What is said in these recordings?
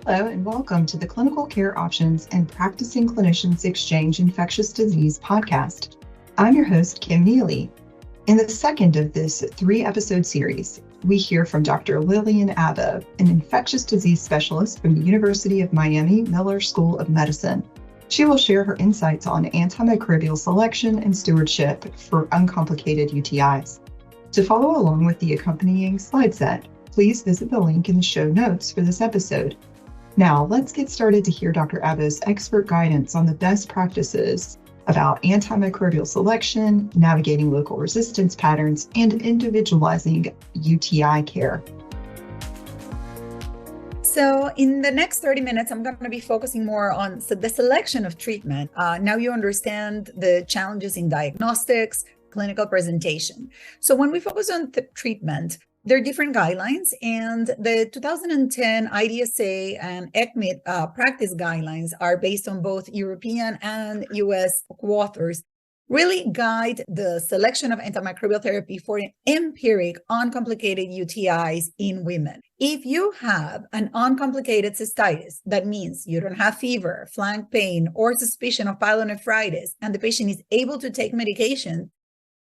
Hello and welcome to the Clinical Care Options and Practicing Clinicians Exchange Infectious Disease podcast. I'm your host, Kim Neely. In the second of this 3-episode series, we hear from Dr. Lillian Abbo, an infectious disease specialist from the University of Miami Miller School of Medicine. She will share her insights on antimicrobial selection and stewardship for uncomplicated UTIs. To follow along with the accompanying slide set, please visit the link in the show notes for this episode. Now, let's get started to hear Dr. Abbo's expert guidance on the best practices about antimicrobial selection, navigating local resistance patterns, and individualizing UTI care. So in the next 30 minutes, I'm going to be focusing more on the selection of treatment. Now you understand the challenges in diagnostics, clinical presentation. So when we focus on the treatment, there are different guidelines, and the 2010 IDSA and ECMID practice guidelines are based on both European and US co-authors, really guide the selection of antimicrobial therapy for empiric uncomplicated UTIs in women. If you have an uncomplicated cystitis, that means you don't have fever, flank pain, or suspicion of pyelonephritis, and the patient is able to take medication.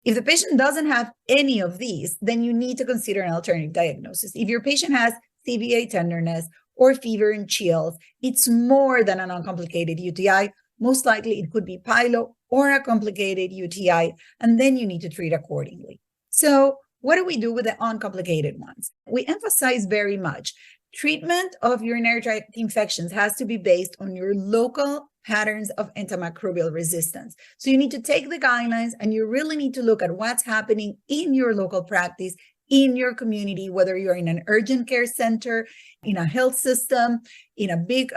If the patient doesn't have any of these, then you need to consider an alternative diagnosis. If your patient has CVA tenderness or fever and chills, it's more than an uncomplicated UTI. Most likely it could be pyelo or a complicated UTI, and then you need to treat accordingly. So what do we do with the uncomplicated ones? We emphasize very much treatment of urinary tract infections has to be based on your local patterns of antimicrobial resistance. So you need to take the guidelines and you really need to look at what's happening in your local practice, in your community, whether you're in an urgent care center, in a health system, in a big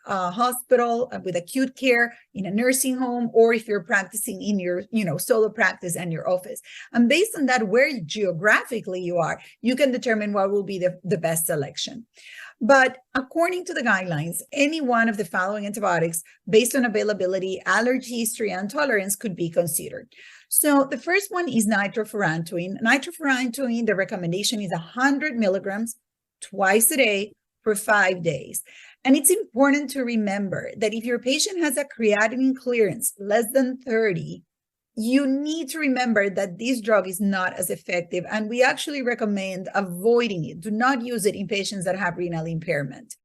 hospital with acute care, in a nursing home, or if you're practicing in your solo practice and your office. And based on that, where geographically you are, you can determine what will be the best selection. But according to the guidelines, any one of the following antibiotics, based on availability, allergy history, and tolerance, could be considered. So the first one is nitrofurantoin. Nitrofurantoin, the recommendation is 100 milligrams twice a day for 5 days. And it's important to remember that if your patient has a creatinine clearance less than 30, you need to remember that this drug is not as effective, and we actually recommend avoiding it. Do not use it in patients that have renal impairment.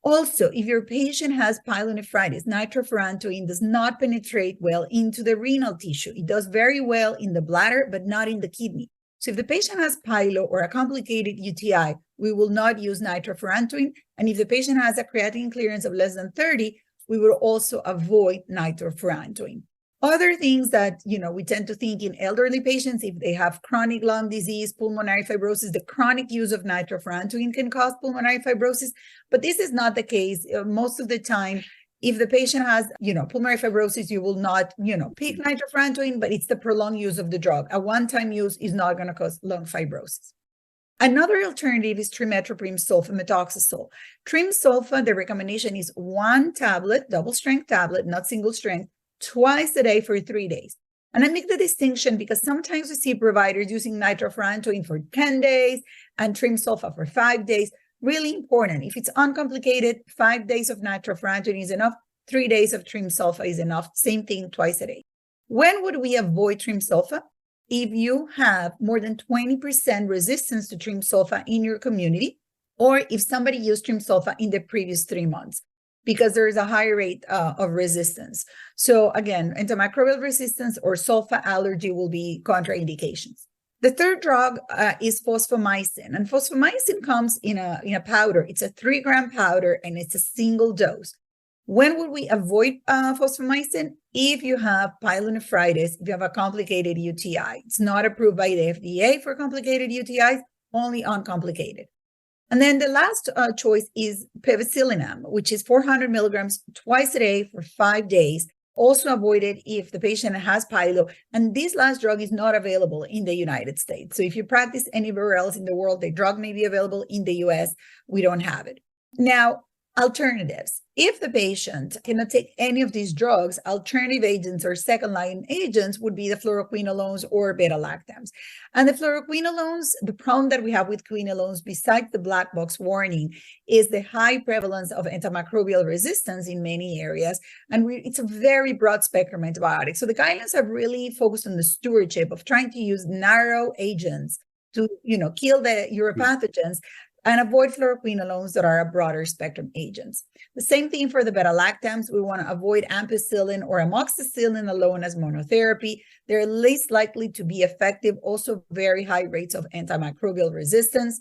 Also, if your patient has pyelonephritis, nitrofurantoin does not penetrate well into the renal tissue. It does very well in the bladder, but not in the kidney. So if the patient has pyelo or a complicated UTI, we will not use nitrofurantoin. And if the patient has a creatinine clearance of less than 30, we will also avoid nitrofurantoin. Other things that, we tend to think in elderly patients, if they have chronic lung disease, pulmonary fibrosis, the chronic use of nitrofurantoin can cause pulmonary fibrosis, but this is not the case. Most of the time, if the patient has, pulmonary fibrosis, you will not, pick nitrofurantoin, but it's the prolonged use of the drug. A one-time use is not going to cause lung fibrosis. Another alternative is trimethoprim sulfamethoxazole. Trim sulfa, the recommendation is 1 tablet, double-strength tablet, not single-strength, twice a day for 3 days. And I make the distinction because sometimes we see providers using nitrofurantoin for 10 days and trim sulfa for 5 days. Really important. If it's uncomplicated, 5 days of nitrofurantoin is enough. 3 days of trim sulfa is enough. Same thing twice a day. When would we avoid trim sulfa? If you have more than 20% resistance to trim sulfa in your community, or if somebody used trim sulfa in the previous 3 months, because there is a higher rate of resistance. So again, antimicrobial resistance or sulfa allergy will be contraindications. The third drug is fosfomycin, and fosfomycin comes in a powder. It's a 3-gram powder, and it's a single dose. When would we avoid fosfomycin? If you have pyelonephritis, if you have a complicated UTI. It's not approved by the FDA for complicated UTIs, only uncomplicated. And then the last choice is penicillinum, which is 400 milligrams twice a day for 5 days. Also avoided if the patient has pyelo. And this last drug is not available in the United States. So if you practice anywhere else in the world, the drug may be available. In the US, we don't have it. Now, Alternatives. If the patient cannot take any of these drugs, alternative agents or second-line agents would be the fluoroquinolones or beta-lactams. And the fluoroquinolones, the problem that we have with quinolones, besides the black box warning, is the high prevalence of antimicrobial resistance in many areas. And it's a very broad spectrum antibiotic. So the guidelines have really focused on the stewardship of trying to use narrow agents to, kill the uropathogens and avoid fluoroquinolones that are a broader spectrum agents. The same thing for the beta-lactams. We want to avoid ampicillin or amoxicillin alone as monotherapy. They're least likely to be effective, also very high rates of antimicrobial resistance,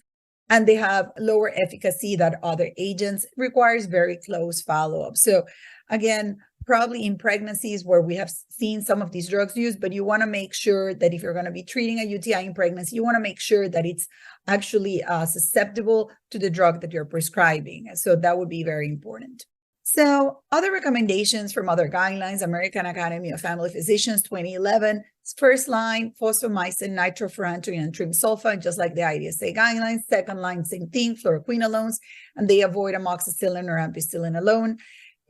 and they have lower efficacy than other agents, requires very close follow-up. So again, probably in pregnancies where we have seen some of these drugs used, but you want to make sure that if you're going to be treating a UTI in pregnancy, you want to make sure that it's actually susceptible to the drug that you're prescribing. So that would be very important. So other recommendations from other guidelines, American Academy of Family Physicians 2011, first line, fosfomycin, nitrofurantoin, and trimsulfan, just like the IDSA guidelines. Second line, same thing, fluoroquinolones, and they avoid amoxicillin or ampicillin alone.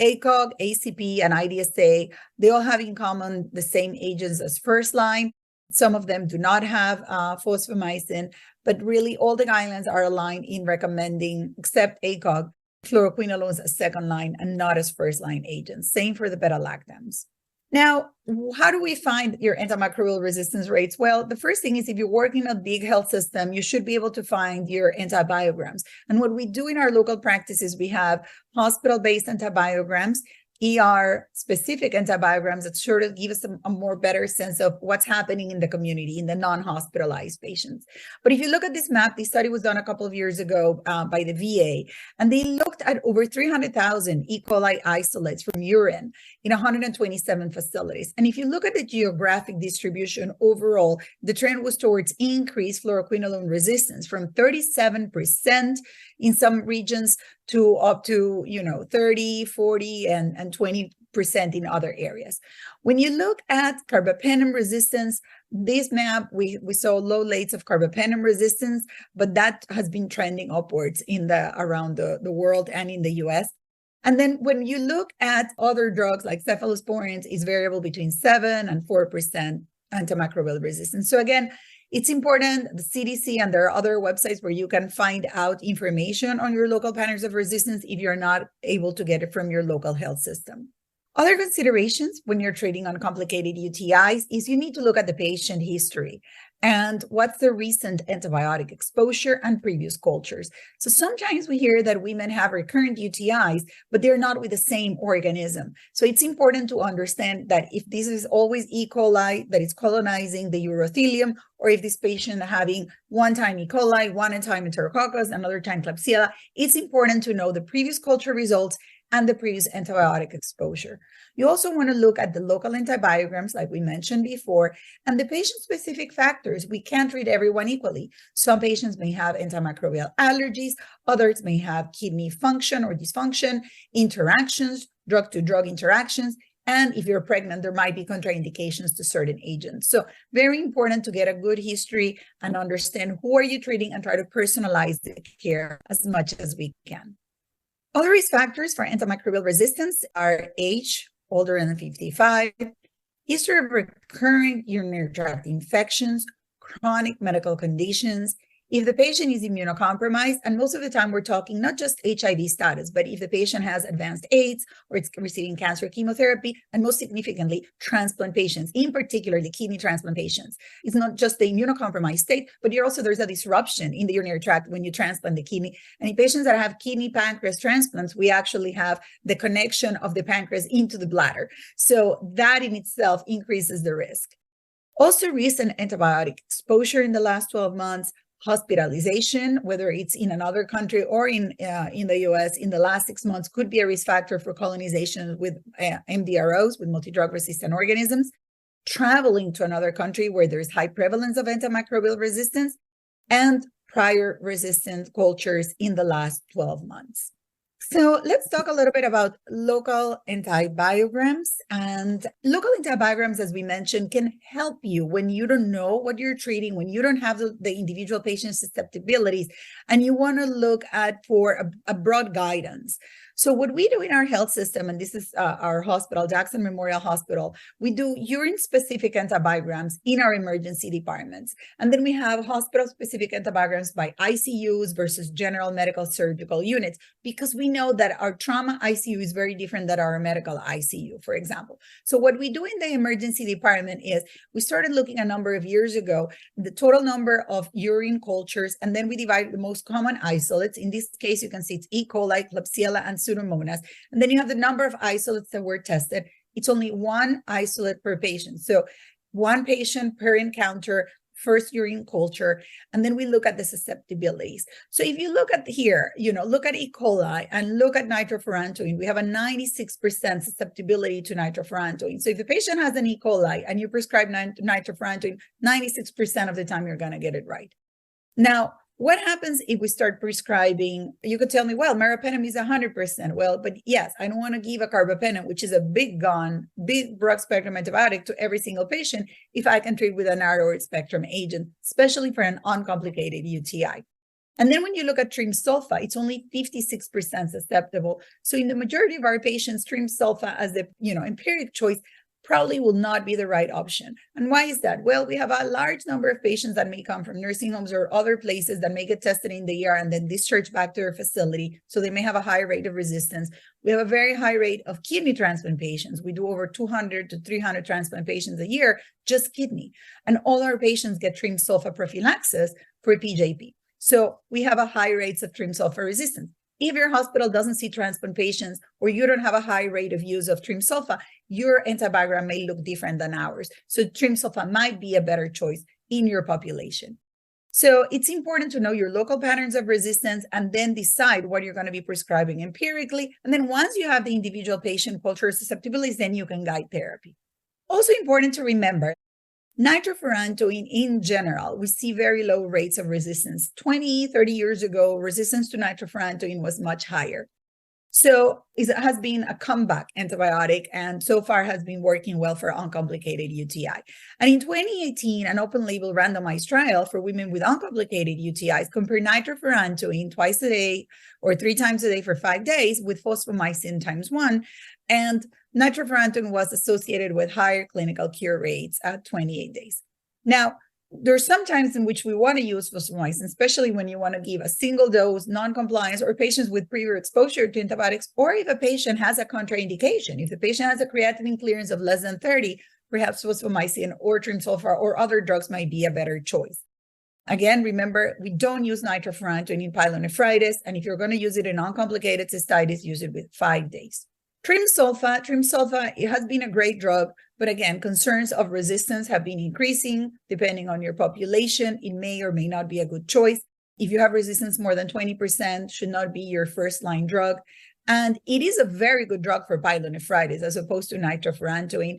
ACOG, ACP, and IDSA, they all have in common the same agents as first line. Some of them do not have fosfomycin, but really all the guidelines are aligned in recommending, except ACOG, fluoroquinolones as second line and not as first line agents. Same for the beta-lactams. Now, how do we find your antimicrobial resistance rates? Well, the first thing is if you work in a big health system, you should be able to find your antibiograms. And what we do in our local practices, we have hospital-based antibiograms, ER-specific antibiograms that sort of give us a more better sense of what's happening in the community, in the non-hospitalized patients. But if you look at this map, this study was done a couple of years ago by the VA, and they looked at over 300,000 E. coli isolates from urine in 127 facilities. And if you look at the geographic distribution overall, the trend was towards increased fluoroquinolone resistance from 37% in some regions to up to 30, 40, and 20% in other areas. When you look at carbapenem resistance, this map, we saw low rates of carbapenem resistance, but that has been trending upwards around the world and in the US. And then when you look at other drugs like cephalosporins, it's variable between 7 and 4% antimicrobial resistance. So again, it's important, the CDC, and there are other websites where you can find out information on your local patterns of resistance if you're not able to get it from your local health system. Other considerations when you're treating uncomplicated UTIs is you need to look at the patient history and what's the recent antibiotic exposure and previous cultures. So sometimes we hear that women have recurrent UTIs, but they're not with the same organism. So it's important to understand that if this is always E. coli that is colonizing the urothelium, or if this patient having one time E. coli, one time Enterococcus, another time Klebsiella, it's important to know the previous culture results and the previous antibiotic exposure. You also want to look at the local antibiograms, like we mentioned before, and the patient-specific factors. We can't treat everyone equally. Some patients may have antimicrobial allergies, others may have kidney function or dysfunction, interactions, drug-to-drug interactions, and if you're pregnant, there might be contraindications to certain agents. So very important to get a good history and understand who are you treating and try to personalize the care as much as we can. Other risk factors for antimicrobial resistance are age, older than 55, history of recurrent urinary tract infections, chronic medical conditions, if the patient is immunocompromised, and most of the time we're talking not just HIV status, but if the patient has advanced AIDS or it's receiving cancer chemotherapy, and most significantly, transplant patients, in particular the kidney transplant patients. It's not just the immunocompromised state, but there's a disruption in the urinary tract when you transplant the kidney. And in patients that have kidney pancreas transplants, we actually have the connection of the pancreas into the bladder. So that in itself increases the risk. Also, recent antibiotic exposure in the last 12 months, hospitalization, whether it's in another country or in the US in the last 6 months, could be a risk factor for colonization with MDROs, with multi-drug resistant organisms. Traveling to another country where there's high prevalence of antimicrobial resistance, and prior resistant cultures in the last 12 months. So let's talk a little bit about local antibiograms. And local antibiograms, as we mentioned, can help you when you don't know what you're treating, when you don't have the individual patient susceptibilities, and you want to look at for a broad guidance. So what we do in our health system, and this is our hospital, Jackson Memorial Hospital, we do urine-specific antibiograms in our emergency departments. And then we have hospital-specific antibiograms by ICUs versus general medical surgical units, because we know that our trauma ICU is very different than our medical ICU, for example. So what we do in the emergency department is we started looking a number of years ago, the total number of urine cultures, and then we divide the most common isolates. In this case, you can see it's E. coli, Klebsiella, and Pseudomonas. And then you have the number of isolates that were tested. It's only one isolate per patient. So one patient per encounter, first urine culture, and then we look at the susceptibilities. So if you look at here, look at E. coli and look at nitrofurantoin, we have a 96% susceptibility to nitrofurantoin. So if the patient has an E. coli and you prescribe nitrofurantoin, 96% of the time you're going to get it right. Now, what happens if we start prescribing? You could tell me, well, meropenem is 100%. Well, but yes, I don't want to give a carbapenem, which is a big gun, big broad spectrum antibiotic to every single patient if I can treat with a narrower spectrum agent, especially for an uncomplicated UTI. And then when you look at trimsulfa, it's only 56% susceptible. So in the majority of our patients, trimsulfa as the empiric choice probably will not be the right option. And why is that? Well, we have a large number of patients that may come from nursing homes or other places that may get tested in the ER and then discharged back to their facility. So they may have a high rate of resistance. We have a very high rate of kidney transplant patients. We do over 200 to 300 transplant patients a year, just kidney. And all our patients get trimsulfa prophylaxis for PJP. So we have a high rates of trimsulfa resistance. If your hospital doesn't see transplant patients or you don't have a high rate of use of trimsulfa, your antibiogram may look different than ours. So trimsulfa might be a better choice in your population. So it's important to know your local patterns of resistance and then decide what you're going to be prescribing empirically. And then once you have the individual patient culture susceptibilities, then you can guide therapy. Also important to remember, nitrofurantoin in general, we see very low rates of resistance. 20, 30 years ago, resistance to nitrofurantoin was much higher. So it has been a comeback antibiotic and so far has been working well for uncomplicated UTI. And in 2018, an open label randomized trial for women with uncomplicated UTIs compared nitrofurantoin twice a day or 3 times a day for 5 days with fosfomycin ×1. And nitrofurantoin was associated with higher clinical cure rates at 28 days. Now, there's some times in which we want to use fosfomycin, especially when you want to give a single dose, non-compliance, or patients with previous exposure to antibiotics, or if a patient has a contraindication. If the patient has a creatinine clearance of less than 30, perhaps fosfomycin or trimsulfa or other drugs might be a better choice. Again, remember, we don't use nitrofurantoin in pyelonephritis, and if you're going to use it in uncomplicated cystitis, use it with 5 days. Trimsulfa, it has been a great drug, but again, concerns of resistance have been increasing depending on your population. It may or may not be a good choice. If you have resistance more than 20%, should not be your first line drug. And it is a very good drug for pyelonephritis as opposed to nitrofurantoin.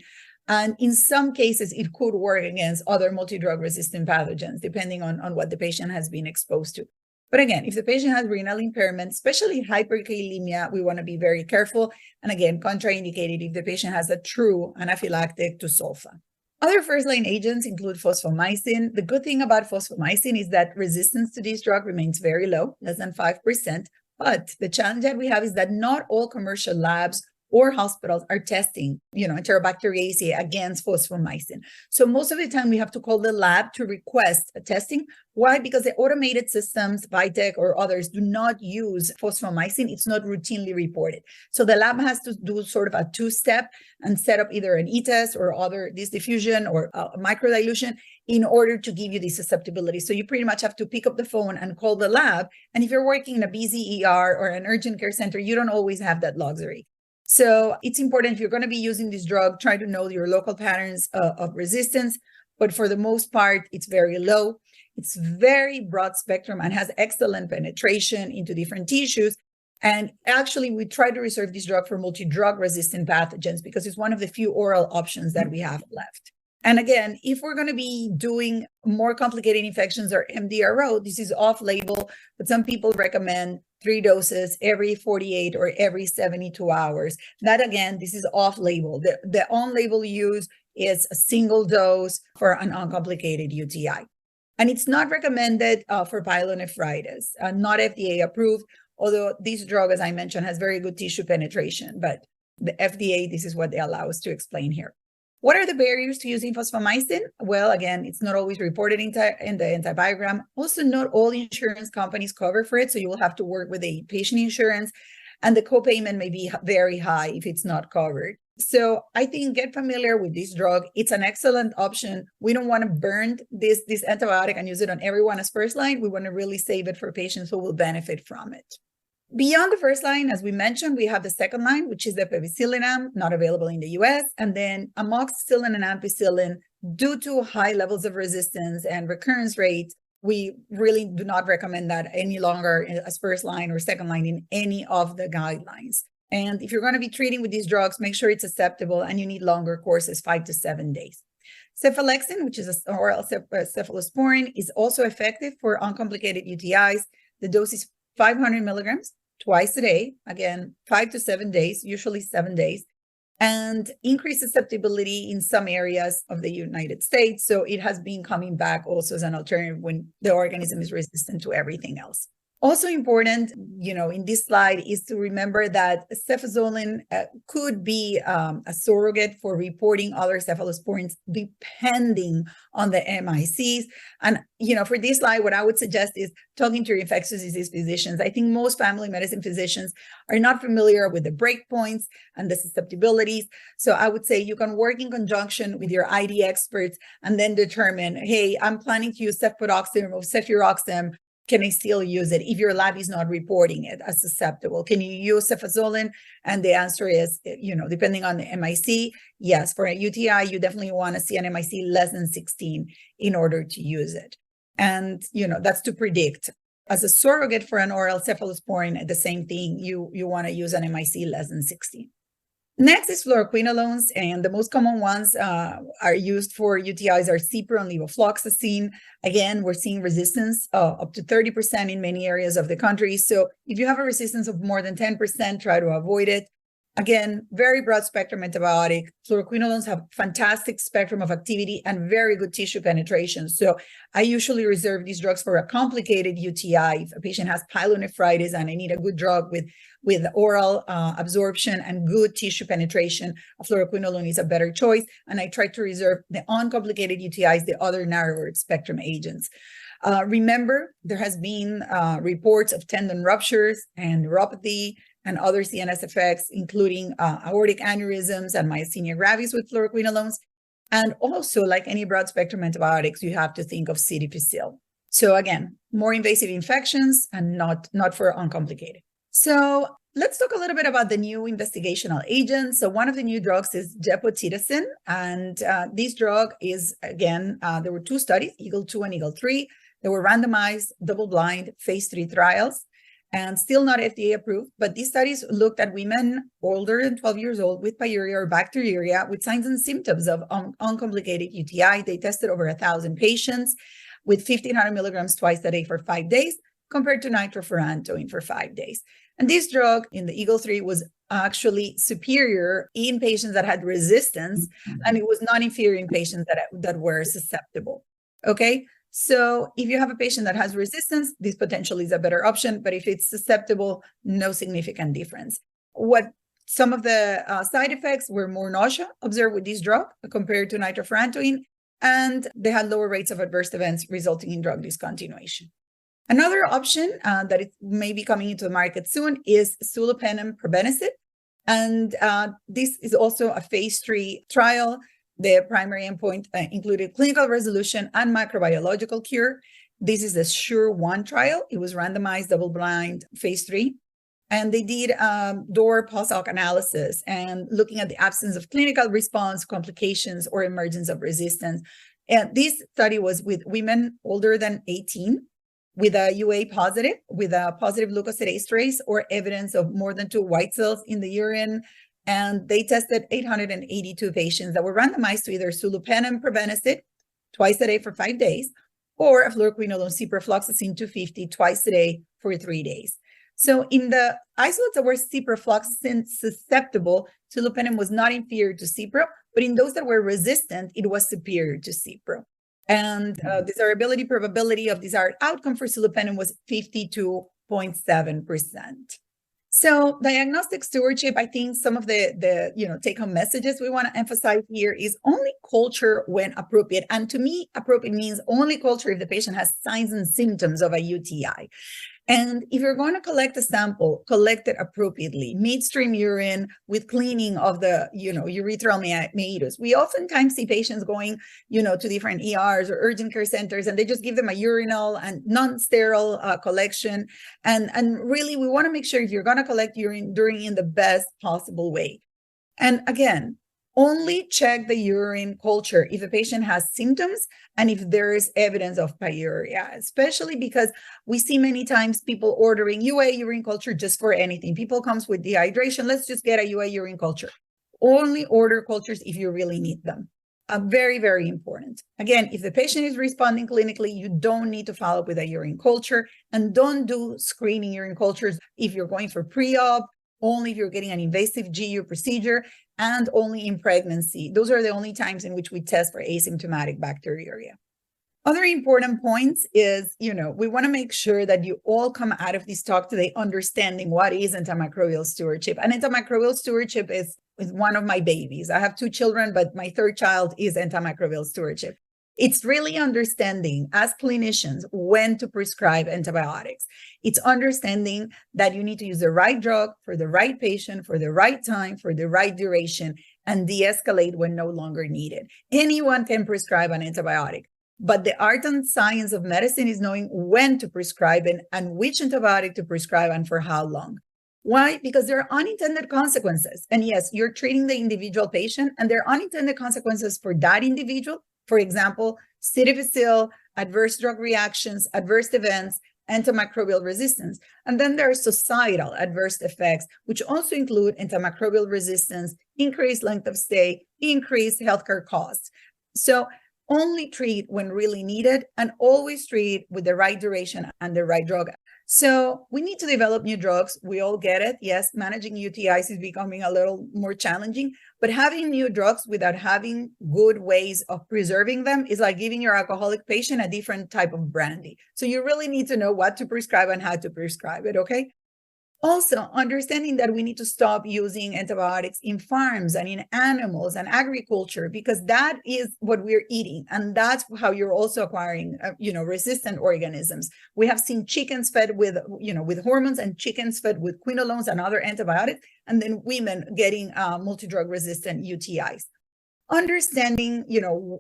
And in some cases, it could work against other multi-drug resistant pathogens, depending on what the patient has been exposed to. But again, if the patient has renal impairment, especially hyperkalemia, we want to be very careful. And again, contraindicated if the patient has a true anaphylactic to sulfa. Other first-line agents include fosfomycin. The good thing about fosfomycin is that resistance to this drug remains very low, less than 5%. But the challenge that we have is that not all commercial labs or hospitals are testing, Enterobacteriaceae against fosfomycin. So most of the time we have to call the lab to request a testing. Why? Because the automated systems, Vitec or others, do not use fosfomycin. It's not routinely reported. So the lab has to do sort of a 2-step and set up either an e-test or other this diffusion or microdilution in order to give you the susceptibility. So you pretty much have to pick up the phone and call the lab. And if you're working in a busy ER or an urgent care center, you don't always have that luxury. So it's important if you're going to be using this drug, try to know your local patterns of resistance. But for the most part, it's very low. It's very broad spectrum and has excellent penetration into different tissues. And actually, we try to reserve this drug for multi-drug resistant pathogens because it's one of the few oral options that we have left. And again, if we're going to be doing more complicated infections or MDRO, this is off-label, but some people recommend 3 doses every 48 or every 72 hours. That again, this is off-label. The on-label use is a single dose for an uncomplicated UTI. And it's not recommended for pyelonephritis, not FDA approved. although this drug, as I mentioned, has very good tissue penetration, but the FDA, this is what they allow us to explain here. What are the barriers to using fosfomycin? Well, again, it's not always reported in the antibiogram. Also, not all insurance companies cover for it, so you will have to work with a patient insurance, and the copayment may be very high if it's not covered. So I think get familiar with this drug. It's an excellent option. We don't want to burn this antibiotic and use it on everyone as first line. We want to really save it for patients who will benefit from it. Beyond the first line, as we mentioned, we have the second line, which is the penicillinum, not available in the US, and then amoxicillin and ampicillin. Due to high levels of resistance and recurrence rates, we really do not recommend that any longer as first line or second line in any of the guidelines. And if you're going to be treating with these drugs, make sure it's acceptable and you need longer courses, 5 to 7 days. Cephalexin, which is an oral cephalosporin, is also effective for uncomplicated UTIs. The dose is 500 milligrams twice a day, again, 5 to 7 days, usually 7 days, and increased susceptibility in some areas of the United States. So it has been coming back also as an alternative when the organism is resistant to everything else. Also important, in this slide is to remember that cefazolin could be a surrogate for reporting other cephalosporins depending on the MICs. And, for this slide, what I would suggest is talking to your infectious disease physicians. I think most family medicine physicians are not familiar with the breakpoints and the susceptibilities. So I would say you can work in conjunction with your ID experts and then determine, hey, I'm planning to use cefpodoxime or cefuroxime. Can I still use it if your lab is not reporting it as susceptible? Can you use cefazolin? And the answer is, depending on the MIC, yes. For a UTI, you definitely want to see an MIC less than 16 in order to use it. And, that's to predict. As a surrogate for an oral cephalosporin, the same thing, you want to use an MIC less than 16. Next is fluoroquinolones, and the most common ones are used for UTIs are Cipro and levofloxacin. Again, we're seeing resistance up to 30% in many areas of the country. So if you have a resistance of more than 10%, try to avoid it. Again, very broad spectrum antibiotic. Fluoroquinolones have fantastic spectrum of activity and very good tissue penetration. So I usually reserve these drugs for a complicated UTI. If a patient has pyelonephritis and I need a good drug with oral absorption and good tissue penetration, a fluoroquinolone is a better choice. And I try to reserve the uncomplicated UTIs, the other narrower spectrum agents. Remember, there has been reports of tendon ruptures and neuropathy and other CNS effects, including aortic aneurysms and myasthenia gravis with fluoroquinolones. And also, like any broad spectrum antibiotics, you have to think of C. difficile. So again, more invasive infections and not for uncomplicated. So let's talk a little bit about the new investigational agents. So one of the new drugs is gepotidacin. And this drug is, again, there were 2 studies, Eagle 2 and Eagle 3. They were randomized, double-blind, phase 3 trials. And still not FDA approved, but these studies looked at women older than 12 years old with pyuria or bacteriuria with signs and symptoms of uncomplicated UTI. They tested over 1,000 patients with 1,500 milligrams twice a day for 5 days compared to nitrofurantoin for 5 days. And this drug in the Eagle 3 was actually superior in patients that had resistance, and it was not inferior in patients that were susceptible. Okay. So if you have a patient that has resistance, this potentially is a better option. But if it's susceptible, no significant difference. What some of the side effects were more nausea observed with this drug compared to nitrofurantoin, and they had lower rates of adverse events resulting in drug discontinuation. Another option that it may be coming into the market soon is sulopenem probenecid. And this is also a phase 3 trial. The primary endpoint included clinical resolution and microbiological cure. This is the SURE-1 trial. It was randomized, double-blind, phase 3. And they did DOR pulse-ox analysis and looking at the absence of clinical response, complications, or emergence of resistance. And this study was with women older than 18 with a UA positive, with a positive leukocytase trace or evidence of more than 2 white cells in the urine. And they tested 882 patients that were randomized to either sulopenem probenecid twice a day for 5 days, or a fluoroquinolone ciprofloxacin 250 twice a day for 3 days. So in the isolates that were ciprofloxacin susceptible, sulopenem was not inferior to Cipro, but in those that were resistant, it was superior to Cipro. And desirability probability of desired outcome for sulopenem was 50 to 0.7%. So diagnostic stewardship, I think some of the take-home messages we want to emphasize here is only culture when appropriate. And to me, appropriate means only culture if the patient has signs and symptoms of a UTI. And if you're going to collect a sample, collect it appropriately, midstream urine with cleaning of the, urethral meatus. We oftentimes see patients going, to different ERs or urgent care centers, and they just give them a urinal and non-sterile collection. And really, we want to make sure if you're going to collect urine, doing it in the best possible way. And again, only check the urine culture if a patient has symptoms and if there is evidence of pyuria, especially because we see many times people ordering UA urine culture just for anything. People comes with dehydration, let's just get a UA urine culture. Only order cultures if you really need them. Very, very important. Again, if the patient is responding clinically, you don't need to follow up with a urine culture, and don't do screening urine cultures if you're going for pre-op, only if you're getting an invasive GU procedure, and only in pregnancy. Those are the only times in which we test for asymptomatic bacteriuria. Other important points is, we want to make sure that you all come out of this talk today understanding what is antimicrobial stewardship. And antimicrobial stewardship is one of my babies. I have 2 children, but my 3rd child is antimicrobial stewardship. It's really understanding as clinicians when to prescribe antibiotics. It's understanding that you need to use the right drug for the right patient, for the right time, for the right duration, and de-escalate when no longer needed. Anyone can prescribe an antibiotic, but the art and science of medicine is knowing when to prescribe and which antibiotic to prescribe and for how long. Why? Because there are unintended consequences. And yes, you're treating the individual patient, and there are unintended consequences for that individual. For example, C. difficile, adverse drug reactions, adverse events, antimicrobial resistance. And then there are societal adverse effects, which also include antimicrobial resistance, increased length of stay, increased healthcare costs. So only treat when really needed, and always treat with the right duration and the right drug. So we need to develop new drugs. We all get it. Yes, managing UTIs is becoming a little more challenging, but having new drugs without having good ways of preserving them is like giving your alcoholic patient a different type of brandy. So you really need to know what to prescribe and how to prescribe it, okay? Also, understanding that we need to stop using antibiotics in farms and in animals and agriculture, because that is what we're eating. And that's how you're also acquiring, resistant organisms. We have seen chickens fed with hormones and chickens fed with quinolones and other antibiotics, and then women getting multi-drug resistant UTIs. Understanding,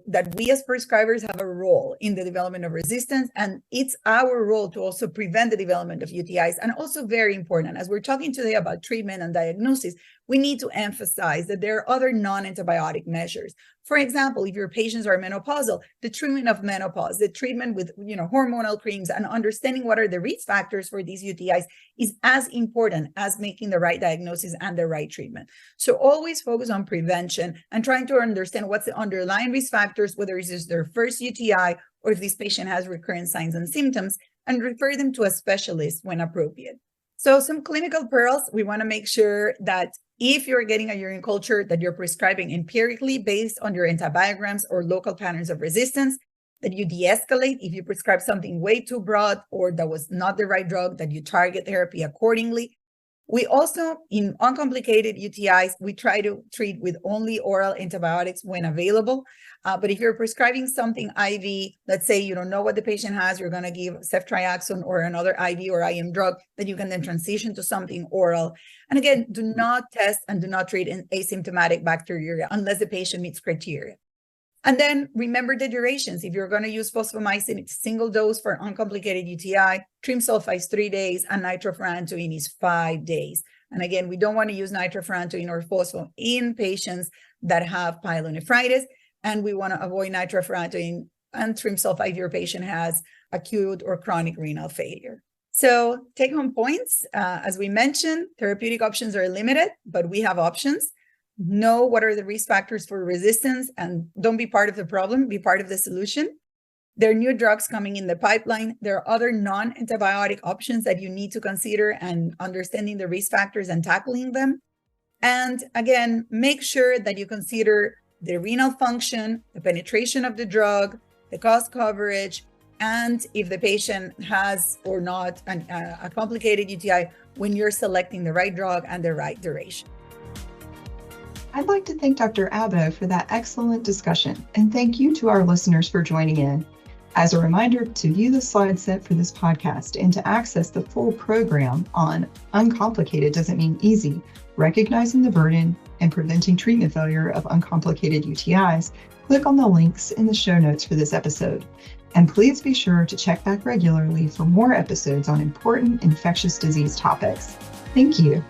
that we as prescribers have a role in the development of resistance, and it's our role to also prevent the development of UTIs. And also very important, as we're talking today about treatment and diagnosis, we need to emphasize that there are other non-antibiotic measures. For example, if your patients are menopausal, the treatment of menopause, the treatment with, hormonal creams, and understanding what are the risk factors for these UTIs is as important as making the right diagnosis and the right treatment. So always focus on prevention and trying to understand what's the underlying risk factors, whether it's just their first UTI or if this patient has recurrent signs and symptoms, and refer them to a specialist when appropriate. So some clinical pearls, we want to make sure that if you're getting a urine culture, that you're prescribing empirically based on your antibiograms or local patterns of resistance, that you de-escalate if you prescribe something way too broad or that was not the right drug, that you target therapy accordingly. We also, in uncomplicated UTIs, we try to treat with only oral antibiotics when available. But if you're prescribing something IV, let's say you don't know what the patient has, you're going to give ceftriaxone or another IV or IM drug that you can then transition to something oral. And again, do not test and do not treat in asymptomatic bacteriuria unless the patient meets criteria. And then remember the durations. If you're going to use fosfomycin, it's single dose for uncomplicated UTI, trimsulfa is 3 days, and nitrofurantoin is 5 days. And again, we don't want to use nitrofurantoin or fosfo in patients that have pyelonephritis, and we want to avoid nitrofurantoin and trimsulfa if your patient has acute or chronic renal failure. So take-home points, as we mentioned, therapeutic options are limited, but we have options. Know what are the risk factors for resistance, and don't be part of the problem, be part of the solution. There are new drugs coming in the pipeline. There are other non-antibiotic options that you need to consider, and understanding the risk factors and tackling them. And again, make sure that you consider the renal function, the penetration of the drug, the cost coverage, and if the patient has or not a complicated UTI when you're selecting the right drug and the right duration. I'd like to thank Dr. Abbo for that excellent discussion, and thank you to our listeners for joining in. As a reminder, to view the slide set for this podcast and to access the full program on Uncomplicated Doesn't Mean Easy, Recognizing the Burden and Preventing Treatment Failure of Uncomplicated UTIs, click on the links in the show notes for this episode. And please be sure to check back regularly for more episodes on important infectious disease topics. Thank you.